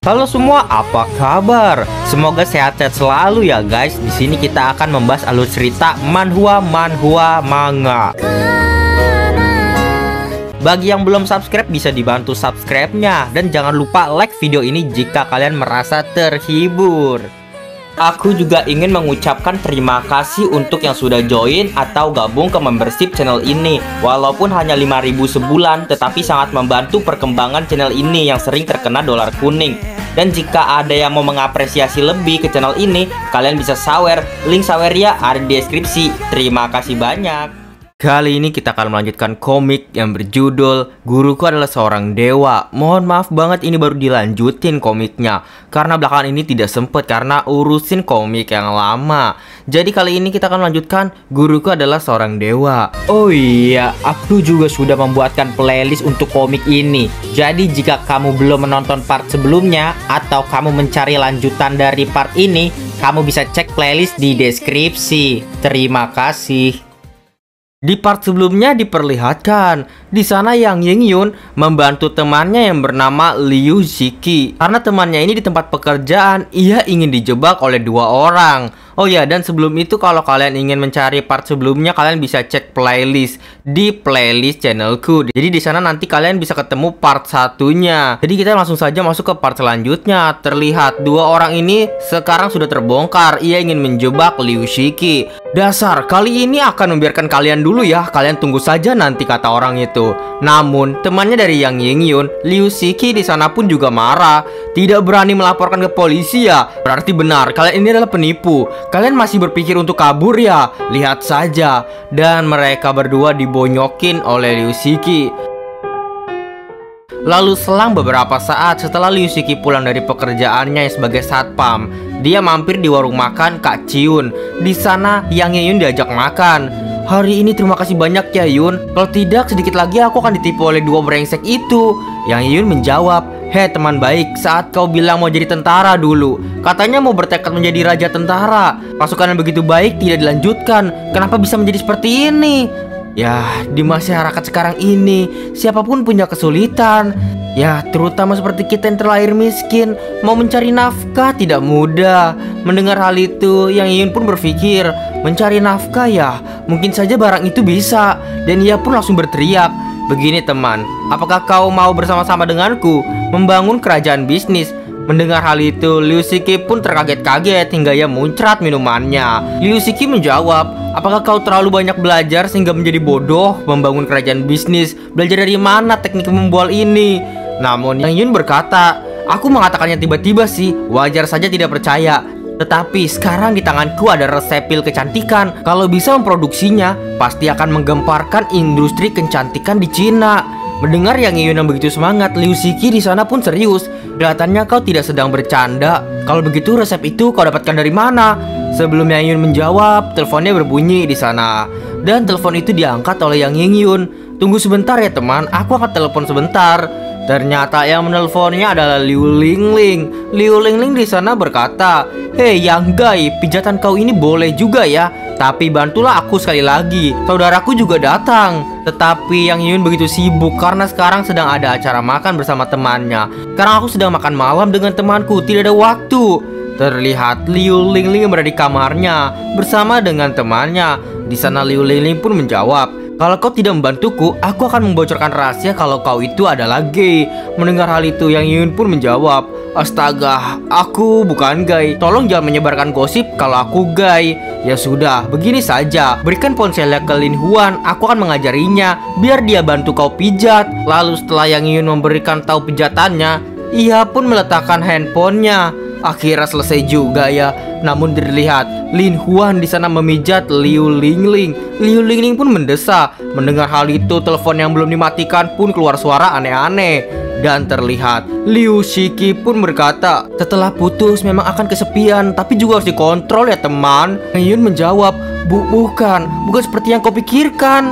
Halo semua, apa kabar? Semoga sehat-sehat selalu ya guys. Di sini kita akan membahas alur cerita manhwa manga. Bagi yang belum subscribe bisa dibantu subscribe-nya dan jangan lupa like video ini jika kalian merasa terhibur. Aku juga ingin mengucapkan terima kasih untuk yang sudah join atau gabung ke membership channel ini. Walaupun hanya 5.000 sebulan, tetapi sangat membantu perkembangan channel ini yang sering terkena dolar kuning. Dan jika ada yang mau mengapresiasi lebih ke channel ini, kalian bisa sawer. Link sawernya ada di deskripsi. Terima kasih banyak. Kali ini kita akan melanjutkan komik yang berjudul Guruku Adalah Seorang Dewa. Mohon maaf banget ini baru dilanjutin komiknya karena belakangan ini tidak sempet karena urusin komik yang lama. Jadi kali ini kita akan melanjutkan Guruku Adalah Seorang Dewa. Oh iya, aku juga sudah membuatkan playlist untuk komik ini. Jadi jika kamu belum menonton part sebelumnya atau kamu mencari lanjutan dari part ini, kamu bisa cek playlist di deskripsi. Terima kasih. Di part sebelumnya diperlihatkan di sana Yang Yingyun membantu temannya yang bernama Liu Shiki. Karena temannya ini di tempat pekerjaan, ia ingin dijebak oleh dua orang. Oh ya, dan sebelum itu kalau kalian ingin mencari part sebelumnya, kalian bisa cek playlist di playlist channelku. Jadi di sana nanti kalian bisa ketemu part satunya. Jadi kita langsung saja masuk ke part selanjutnya. Terlihat dua orang ini sekarang sudah terbongkar. Ia ingin menjebak Liu Shiki. Dasar, kali ini akan membiarkan kalian dulu ya. Kalian tunggu saja nanti, kata orang itu. Namun temannya dari Yang Yingyun, Liu Shiki di sana pun juga marah. Tidak berani melaporkan ke polisi ya. Berarti benar, kalian ini adalah penipu. Kalian masih berpikir untuk kabur ya? Lihat saja. Dan mereka berdua dibonyokin oleh Liu Shiki. Lalu selang beberapa saat setelah Liu Shiki pulang dari pekerjaannya sebagai satpam, dia mampir di warung makan Kak Ciun. Di sana Yang Yun diajak makan. Hari ini terima kasih banyak ya Yun. Kalau tidak sedikit lagi aku akan ditipu oleh dua brengsek itu. Yang Yun menjawab, "Hei teman baik, saat kau bilang mau jadi tentara dulu, katanya mau bertekad menjadi raja tentara. Pasukan yang begitu baik tidak dilanjutkan. Kenapa bisa menjadi seperti ini?" Ya, di masyarakat sekarang ini siapapun punya kesulitan. Ya, terutama seperti kita yang terlahir miskin, mau mencari nafkah tidak mudah. Mendengar hal itu, Yang Yun pun berpikir, mencari nafkah ya, mungkin saja barang itu bisa. Dan ia pun langsung berteriak, "Begini teman, apakah kau mau bersama-sama denganku membangun kerajaan bisnis?" Mendengar hal itu, Liu Shiki pun terkaget-kaget hingga ia muncrat minumannya. Liu Shiki menjawab, "Apakah kau terlalu banyak belajar sehingga menjadi bodoh membangun kerajaan bisnis? Belajar dari mana teknik membual ini?" Namun Yang Yun berkata, "Aku mengatakannya tiba-tiba sih, wajar saja tidak percaya. Tetapi sekarang di tanganku ada resep pil kecantikan. Kalau bisa memproduksinya, pasti akan menggemparkan industri kecantikan di Cina." Mendengar Yang Yun yang begitu semangat, Liu Shiki di sana pun serius. "Kelihatannya kau tidak sedang bercanda. Kalau begitu resep itu kau dapatkan dari mana?" Sebelum Yang Yun menjawab, teleponnya berbunyi di sana. Dan telepon itu diangkat oleh Yang Yun. "Tunggu sebentar ya teman, aku akan telepon sebentar." Ternyata yang menelponnya adalah Liu Lingling. Liu Lingling di sana berkata, "Hei Yang Gai, pijatan kau ini boleh juga ya, tapi bantulah aku sekali lagi. Saudaraku juga datang." Tetapi Yang Yun begitu sibuk karena sekarang sedang ada acara makan bersama temannya. "Sekarang aku sedang makan malam dengan temanku, tidak ada waktu." Terlihat Liu Lingling berada di kamarnya bersama dengan temannya. Di sana Liu Lingling pun menjawab, "Kalau kau tidak membantuku, aku akan membocorkan rahasia kalau kau itu adalah gay." Mendengar hal itu, Yang Yun pun menjawab, "Astaga, aku bukan gay. Tolong jangan menyebarkan gosip kalau aku gay." "Ya sudah, begini saja. Berikan ponselnya ke Lin Huan, aku akan mengajarinya biar dia bantu kau pijat." Lalu setelah Yang Yun memberikan tahu pijatannya, ia pun meletakkan handphonenya. Akhirnya selesai juga ya. Namun dilihat Lin Huan di sana memijat Liu Lingling. Liu Lingling pun mendesak. Mendengar hal itu, telepon yang belum dimatikan pun keluar suara aneh-aneh. Dan terlihat Liu Shiki pun berkata, "Setelah putus memang akan kesepian, tapi juga harus dikontrol ya teman." Yang Yun menjawab, bukan seperti yang kau pikirkan."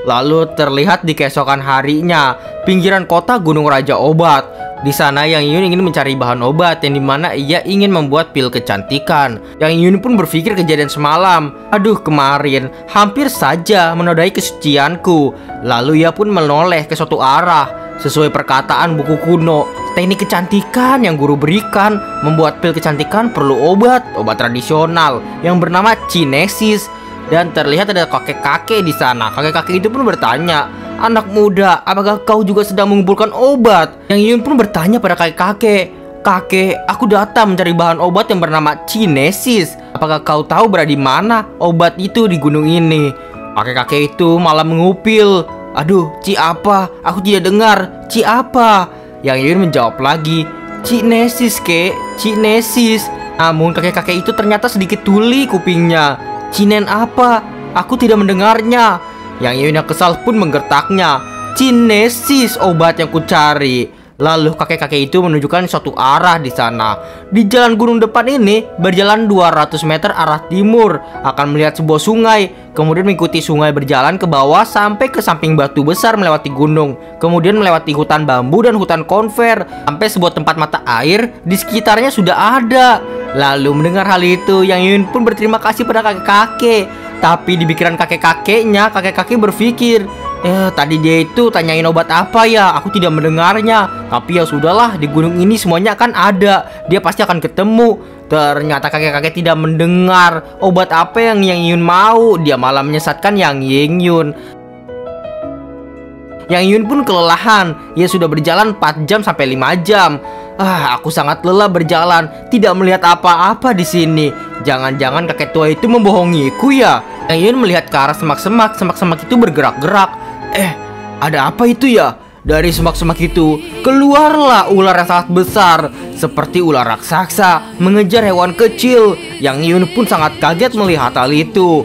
Lalu terlihat di keesokan harinya, pinggiran kota Gunung Raja Obat. Di sana Yang Yun ingin mencari bahan obat yang dimana ia ingin membuat pil kecantikan. Yang Yun pun berpikir kejadian semalam. "Aduh, kemarin hampir saja menodai kesucianku." Lalu ia pun menoleh ke suatu arah. Sesuai perkataan buku kuno, teknik kecantikan yang guru berikan membuat pil kecantikan perlu obat tradisional yang bernama kinesis. Dan terlihat ada kakek-kakek di sana. Kakek-kakek itu pun bertanya, "Anak muda, apakah kau juga sedang mengumpulkan obat?" Yang Yun pun bertanya pada kakek-kakek, "Kakek, aku datang mencari bahan obat yang bernama kinesis. Apakah kau tahu berada di mana obat itu di gunung ini?" Kakek-kakek itu malah mengupil, "Aduh, Ci apa? Aku tidak dengar. Ci apa?" Yang Yun menjawab lagi, "Kinesis, kek, kinesis." Namun kakek-kakek itu ternyata sedikit tuli kupingnya. "Cinen apa? Aku tidak mendengarnya." Yang Yun yang kesal pun menggertaknya, "Kinesis, obat yang kucari." Lalu kakek-kakek itu menunjukkan suatu arah di sana. Di jalan gunung depan ini, berjalan 200 meter arah timur, akan melihat sebuah sungai. Kemudian mengikuti sungai berjalan ke bawah sampai ke samping batu besar melewati gunung. Kemudian melewati hutan bambu dan hutan konver. Sampai sebuah tempat mata air di sekitarnya sudah ada. Lalu mendengar hal itu, Yang Yun pun berterima kasih pada kakek-kakek. Tapi di pikiran kakek-kakeknya, kakek-kakek berpikir, tadi dia itu tanyain obat apa ya? Aku tidak mendengarnya. Tapi ya sudahlah, di gunung ini semuanya akan ada. Dia pasti akan ketemu. Ternyata kakek-kakek tidak mendengar obat apa yang Yun mau. Dia malah menyesatkan Yang Yun. Yang Yun pun kelelahan. Ia sudah berjalan 4 jam sampai 5 jam. Aku sangat lelah berjalan, tidak melihat apa-apa di sini. Jangan-jangan kakek tua itu membohongiku ya? Yang Yun melihat ke arah semak-semak. Semak-semak itu bergerak-gerak. Ada apa itu ya? Dari semak-semak itu keluarlah ular yang sangat besar, seperti ular raksasa mengejar hewan kecil. Yang Yun pun sangat kaget melihat hal itu.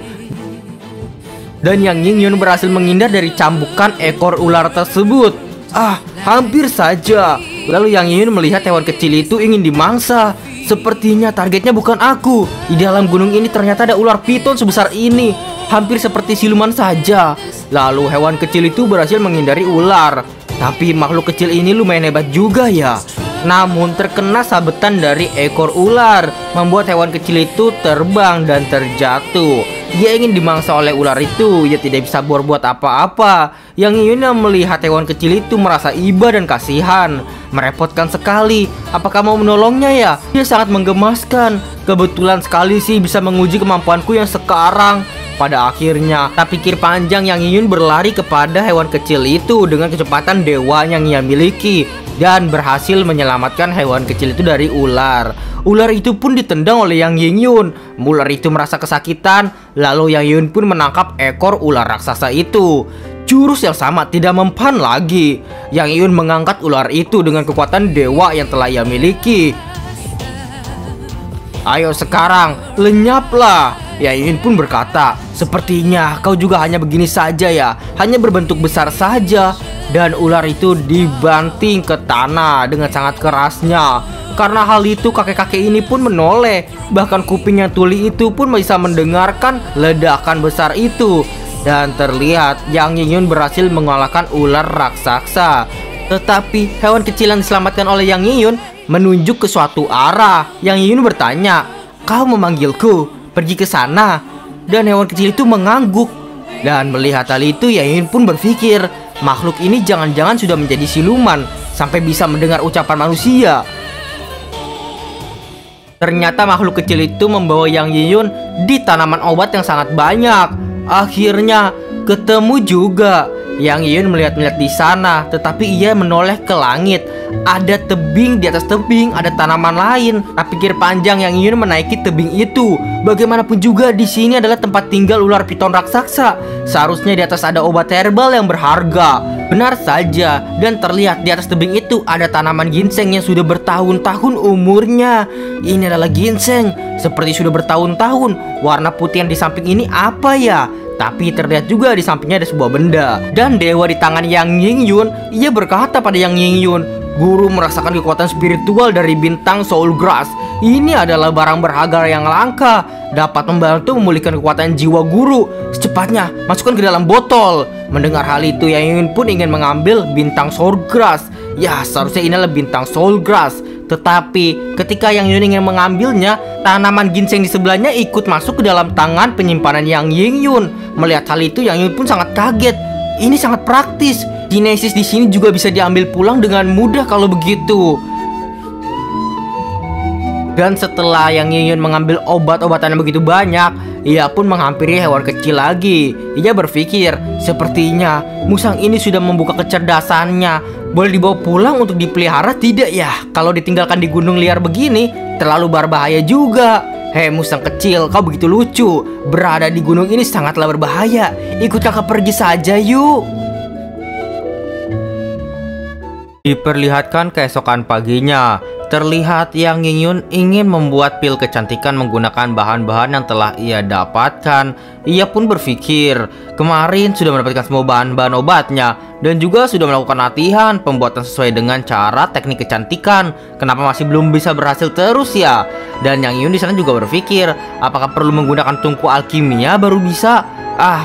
Dan Yang Yun berhasil menghindar dari cambukan ekor ular tersebut. Hampir saja. Lalu Yang Yun melihat hewan kecil itu ingin dimangsa. Sepertinya targetnya bukan aku. Di dalam gunung ini ternyata ada ular piton sebesar ini, hampir seperti siluman saja. Lalu hewan kecil itu berhasil menghindari ular. Tapi makhluk kecil ini lumayan hebat juga ya. Namun terkena sabetan dari ekor ular, membuat hewan kecil itu terbang dan terjatuh. Dia ingin dimangsa oleh ular itu. Ia tidak bisa berbuat apa-apa. Yang Yun melihat hewan kecil itu merasa iba dan kasihan. Merepotkan sekali. Apakah mau menolongnya ya? Dia sangat menggemaskan. Kebetulan sekali sih bisa menguji kemampuanku yang sekarang. Pada akhirnya, tak pikir panjang, Yang Yun berlari kepada hewan kecil itu dengan kecepatan dewa yang ia miliki dan berhasil menyelamatkan hewan kecil itu dari ular. Ular itu pun ditendang oleh Yang Yun. Ular itu merasa kesakitan. Lalu Yang Yun pun menangkap ekor ular raksasa itu. Jurus yang sama tidak mempan lagi. Yang Yun mengangkat ular itu dengan kekuatan dewa yang telah ia miliki. "Ayo sekarang, lenyaplah." Yang Yun pun berkata, "Sepertinya kau juga hanya begini saja ya, hanya berbentuk besar saja." Dan ular itu dibanting ke tanah dengan sangat kerasnya. Karena hal itu kakek-kakek ini pun menoleh. Bahkan kuping yang tuli itu pun bisa mendengarkan ledakan besar itu. Dan terlihat Yang Yun berhasil mengalahkan ular raksasa. Tetapi hewan kecil yang diselamatkan oleh Yang Yun menunjuk ke suatu arah. Yang Yun bertanya, "Kau memanggilku? Pergi ke sana." Dan hewan kecil itu mengangguk. Dan melihat hal itu, Yang Yun pun berpikir, makhluk ini jangan-jangan sudah menjadi siluman sampai bisa mendengar ucapan manusia. Ternyata makhluk kecil itu membawa Yang Yun di tanaman obat yang sangat banyak. Akhirnya ketemu juga. Yang Yun melihat-lihat di sana, tetapi ia menoleh ke langit. Ada tebing, di atas tebing ada tanaman lain. Tak pikir panjang, Yang Yun menaiki tebing itu. Bagaimanapun juga di sini adalah tempat tinggal ular piton raksasa. Seharusnya di atas ada obat herbal yang berharga. Benar saja, dan terlihat di atas tebing itu ada tanaman ginseng yang sudah bertahun-tahun umurnya. Ini adalah ginseng, seperti sudah bertahun-tahun. Warna putih yang di samping ini apa ya? Tapi terlihat juga di sampingnya ada sebuah benda. Dan dewa di tangan Yang Yun, ia berkata pada Yang Yun, "Guru merasakan kekuatan spiritual dari bintang Soul Grass. Ini adalah barang berharga yang langka, dapat membantu memulihkan kekuatan jiwa guru. Secepatnya masukkan ke dalam botol." Mendengar hal itu, Yang Yun pun ingin mengambil bintang Soul Grass. Ya, seharusnya ini adalah bintang Soul Grass. Tetapi ketika Yang Yun ingin mengambilnya, tanaman ginseng di sebelahnya ikut masuk ke dalam tangan penyimpanan Yang Yun. Melihat hal itu, Yang Yun pun sangat kaget. Ini sangat praktis. Kinesis di sini juga bisa diambil pulang dengan mudah kalau begitu. Dan setelah Yang Yun mengambil obat-obatan yang begitu banyak, ia pun menghampiri hewan kecil lagi. Ia berpikir, sepertinya musang ini sudah membuka kecerdasannya. Boleh dibawa pulang untuk dipelihara tidak ya? Kalau ditinggalkan di gunung liar begini, terlalu berbahaya juga. Hei musang kecil, kau begitu lucu. Berada di gunung ini sangatlah berbahaya. Ikut kakak pergi saja yuk. Diperlihatkan keesokan paginya. Terlihat Yang Yun ingin membuat pil kecantikan menggunakan bahan-bahan yang telah ia dapatkan. Ia pun berpikir, kemarin sudah mendapatkan semua bahan-bahan obatnya dan juga sudah melakukan latihan pembuatan sesuai dengan cara teknik kecantikan. Kenapa masih belum bisa berhasil terus ya? Dan Yang Yun di sana juga berpikir, apakah perlu menggunakan tungku alkimia baru bisa?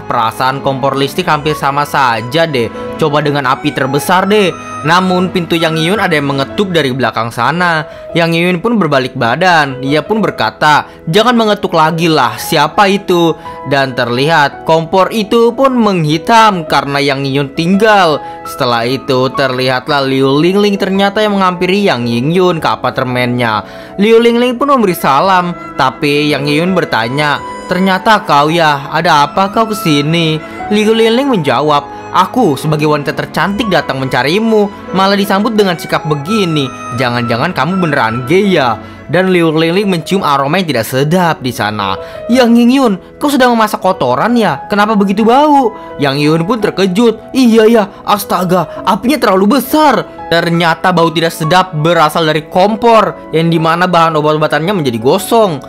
Perasaan kompor listrik hampir sama saja deh. Coba dengan api terbesar deh. Namun pintu Yang Yun ada yang mengetuk dari belakang sana. Yang Yun pun berbalik badan. Ia pun berkata, jangan mengetuk lagi lah, siapa itu? Dan terlihat kompor itu pun menghitam karena Yang Yun tinggal. Setelah itu terlihatlah Liu Lingling ternyata yang menghampiri Yang Yun ke apartemennya. Liu Lingling pun memberi salam, tapi Yang Yun bertanya, ternyata kau ya, ada apa kau kesini? Liu Lingling menjawab, aku sebagai wanita tercantik datang mencarimu, malah disambut dengan sikap begini. Jangan-jangan kamu beneran gay ya? Dan Liu Lingling mencium aroma yang tidak sedap di sana. Yang Yun, kau sedang memasak kotoran ya? Kenapa begitu bau? Yang Yun pun terkejut. Iya ya, astaga, apinya terlalu besar. Ternyata bau tidak sedap berasal dari kompor, yang dimana bahan obat-obatannya menjadi gosong.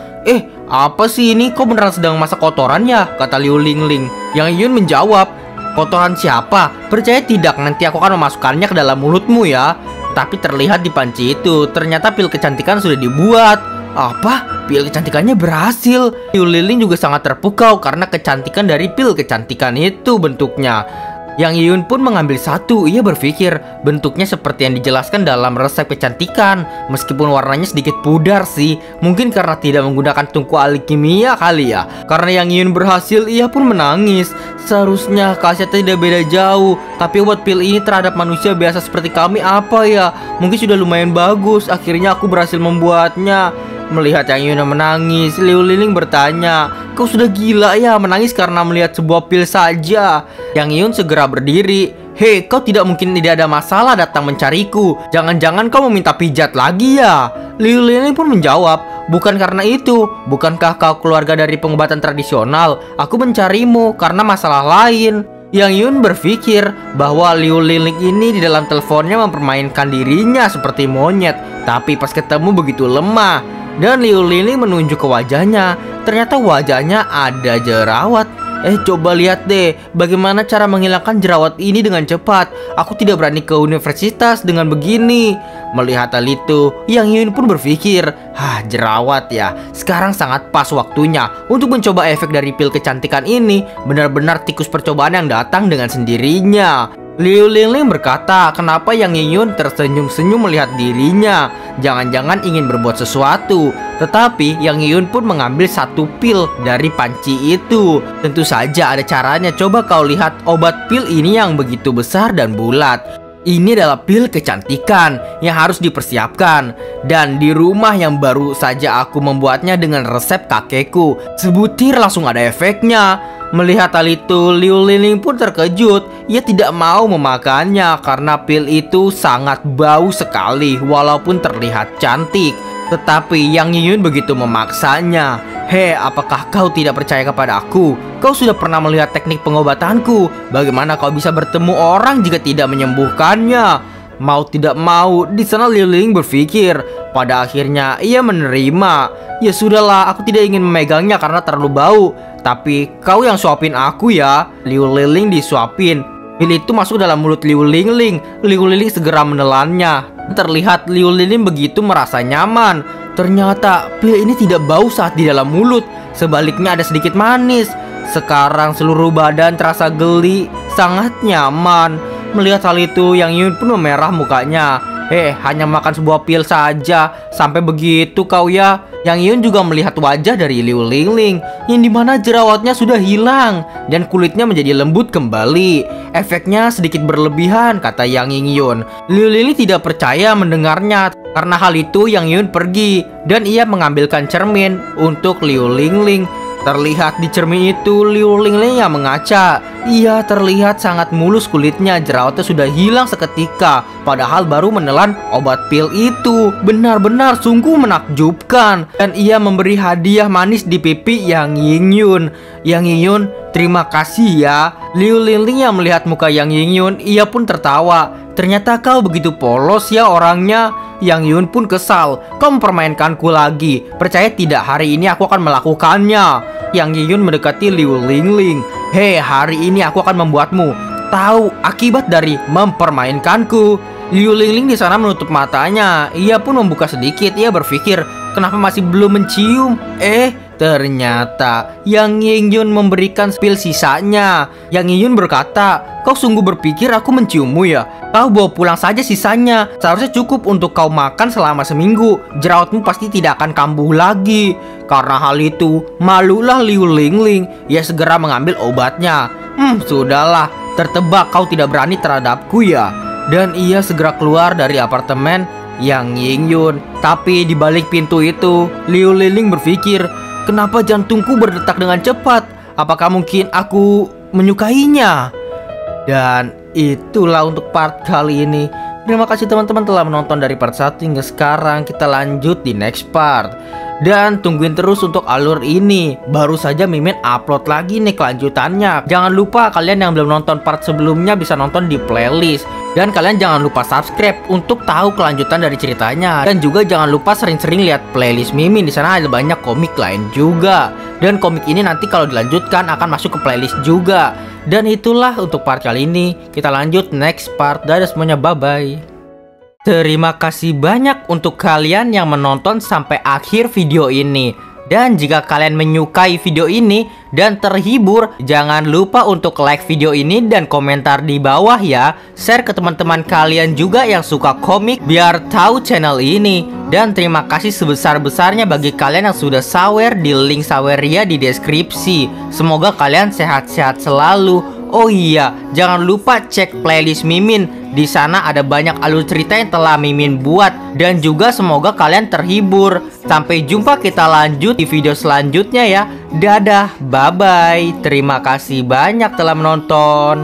Apa sih ini? Kau beneran sedang masak kotoran ya? Kata Liu Lingling. Yang Yun menjawab, kotoran siapa? Percaya tidak, nanti aku akan memasukkannya ke dalam mulutmu ya. Tapi terlihat di panci itu, ternyata pil kecantikan sudah dibuat. Apa? Pil kecantikannya berhasil. Liu Lingling juga sangat terpukau karena kecantikan dari pil kecantikan itu bentuknya. Yang Yun pun mengambil satu. Ia berpikir bentuknya seperti yang dijelaskan dalam resep kecantikan. Meskipun warnanya sedikit pudar sih. Mungkin karena tidak menggunakan tungku alkimia kali ya. Karena Yang Yun berhasil, ia pun menangis. Seharusnya khasiatnya tidak beda jauh. Tapi obat pil ini terhadap manusia biasa seperti kami apa ya? Mungkin sudah lumayan bagus. Akhirnya aku berhasil membuatnya. Melihat Yang Yun menangis, Liu Lingling bertanya, kau sudah gila ya menangis karena melihat sebuah pil saja? Yang Yun segera berdiri. Hei, kau tidak mungkin tidak ada masalah datang mencariku. Jangan-jangan kau meminta pijat lagi ya? Liu Lingling pun menjawab, bukan karena itu. Bukankah kau keluarga dari pengobatan tradisional? Aku mencarimu karena masalah lain. Yang Yun berpikir bahwa Liu Lingling ini di dalam teleponnya mempermainkan dirinya seperti monyet. Tapi pas ketemu begitu lemah. Dan Liu Lingling menunjuk ke wajahnya. Ternyata wajahnya ada jerawat. Coba lihat deh, bagaimana cara menghilangkan jerawat ini dengan cepat. Aku tidak berani ke universitas dengan begini. Melihat hal itu, Yang Yun pun berpikir, jerawat ya. Sekarang sangat pas waktunya untuk mencoba efek dari pil kecantikan ini. Benar-benar tikus percobaan yang datang dengan sendirinya. Liu Lingling berkata, kenapa Yang Yun tersenyum-senyum melihat dirinya? Jangan-jangan ingin berbuat sesuatu. Tetapi Yang Yun pun mengambil satu pil dari panci itu. Tentu saja ada caranya. Coba kau lihat obat pil ini yang begitu besar dan bulat. Ini adalah pil kecantikan yang harus dipersiapkan. Dan di rumah yang baru saja aku membuatnya dengan resep kakekku. Sebutir langsung ada efeknya. Melihat hal itu, Liu Lingling pun terkejut. Ia tidak mau memakannya karena pil itu sangat bau sekali walaupun terlihat cantik. Tetapi Yang Yun begitu memaksanya. Hei, apakah kau tidak percaya kepada aku? Kau sudah pernah melihat teknik pengobatanku. Bagaimana kau bisa bertemu orang jika tidak menyembuhkannya? Mau tidak mau, di sana Liu Lingling berpikir. Pada akhirnya ia menerima. Ya sudahlah, aku tidak ingin memegangnya karena terlalu bau. Tapi kau yang suapin aku ya. Liu Lingling disuapin. Pil itu masuk dalam mulut Liu Lingling. Liu Lingling segera menelannya. Terlihat Liu Lingling begitu merasa nyaman. Ternyata pil ini tidak bau saat di dalam mulut. Sebaliknya ada sedikit manis. Sekarang seluruh badan terasa geli. Sangat nyaman. Melihat hal itu, Yang Yun pun memerah mukanya. Hanya makan sebuah pil saja sampai begitu kau ya. Yang Yun juga melihat wajah dari Liu Lingling yang dimana jerawatnya sudah hilang dan kulitnya menjadi lembut kembali. Efeknya sedikit berlebihan, kata Yang Yun. Liu Lingling tidak percaya mendengarnya. Karena hal itu Yang Yun pergi dan ia mengambilkan cermin untuk Liu Lingling. Terlihat di cermin itu Liu Lingling yang mengaca. Ia terlihat sangat mulus kulitnya, jerawatnya sudah hilang seketika. Padahal baru menelan obat pil itu. Benar-benar sungguh menakjubkan. Dan ia memberi hadiah manis di pipi Yang Yun. Yang Yun, terima kasih ya. Liu Lingling yang melihat muka Yang Yun, ia pun tertawa. Ternyata kau begitu polos ya orangnya. Yang Yun pun kesal. Kau mempermainkanku lagi. Percaya tidak, hari ini aku akan melakukannya. Yang Yun mendekati Liu Lingling. Hari ini aku akan membuatmu tahu akibat dari mempermainkanku. Liu Lingling di sana menutup matanya. Ia pun membuka sedikit. Ia berpikir, kenapa masih belum mencium? Ternyata Yang Yun memberikan pil sisanya. Yang Yun berkata, kau sungguh berpikir aku menciummu ya? Kau bawa pulang saja sisanya. Seharusnya cukup untuk kau makan selama seminggu. Jerawatmu pasti tidak akan kambuh lagi. Karena hal itu, malulah Liu Lingling. Ia segera mengambil obatnya. Sudahlah, tertebak kau tidak berani terhadapku ya. Dan ia segera keluar dari apartemen Yang Yun. Tapi di balik pintu itu, Liu Lingling berpikir, kenapa jantungku berdetak dengan cepat? Apakah mungkin aku menyukainya? Dan itulah untuk part kali ini. Terima kasih teman-teman telah menonton dari part 1 hingga sekarang. Kita lanjut di next part. Dan tungguin terus untuk alur ini. Baru saja Mimin upload lagi nih kelanjutannya. Jangan lupa kalian yang belum nonton part sebelumnya bisa nonton di playlist. Dan kalian jangan lupa subscribe untuk tahu kelanjutan dari ceritanya. Dan juga jangan lupa sering-sering lihat playlist Mimin. Di sana ada banyak komik lain juga. Dan komik ini nanti kalau dilanjutkan akan masuk ke playlist juga. Dan itulah untuk part kali ini. Kita lanjut next part. Dadah semuanya, bye-bye. Terima kasih banyak untuk kalian yang menonton sampai akhir video ini. Dan jika kalian menyukai video ini dan terhibur, jangan lupa untuk like video ini dan komentar di bawah ya. Share ke teman-teman kalian juga yang suka komik biar tahu channel ini. Dan terima kasih sebesar-besarnya bagi kalian yang sudah sawer di link saweria di deskripsi. Semoga kalian sehat-sehat selalu. Oh iya, jangan lupa cek playlist Mimin. Di sana ada banyak alur cerita yang telah Mimin buat. Dan juga semoga kalian terhibur. Sampai jumpa, kita lanjut di video selanjutnya ya. Dadah, bye-bye. Terima kasih banyak telah menonton.